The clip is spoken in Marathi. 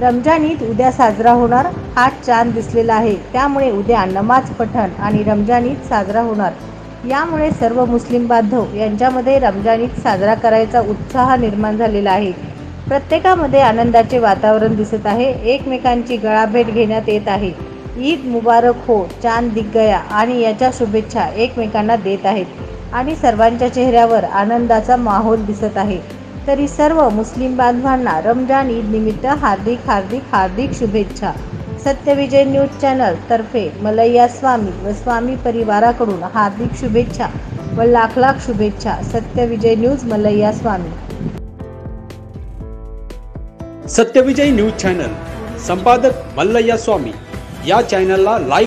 रमजान ईद उद्या साजरा होणार। हा चांद दिसलेला आहे, त्यामुळे उद्या नमाज पठण आणि रमजान ईद साजरा होणार। यामुळे सर्व मुस्लिम बांधव यांच्यामध्ये रमजान ईद साजरा करायचा उत्साह निर्माण झालेला आहे। प्रत्येकामध्ये आनंदाचे वातावरण दिसत आहे। एकमेकांची गळाभेट घेण्यात येत आहे। ईद मुबारक हो, चांद दिख गया आणि याच्या शुभेच्छा एकमेकांना देत आहेत आणि सर्वांच्या चेहऱ्यावर आनंदाचा माहोल दिसत आहे। तरी सर्व मुस्लिम बांधवांना रमजान ईद निमित्त हार्दिक शुभेच्छा। सत्यविजय न्यूज चॅनल तर्फे मलैया स्वामी व स्वामी परिवाराकडून हार्दिक शुभेच्छा व लाख शुभेच्छा। सत्यविजय न्यूज मलैया स्वामी। सत्यविजय न्यूज चॅनल संपादक मल्लय्या स्वामी। या चॅनलला लाईक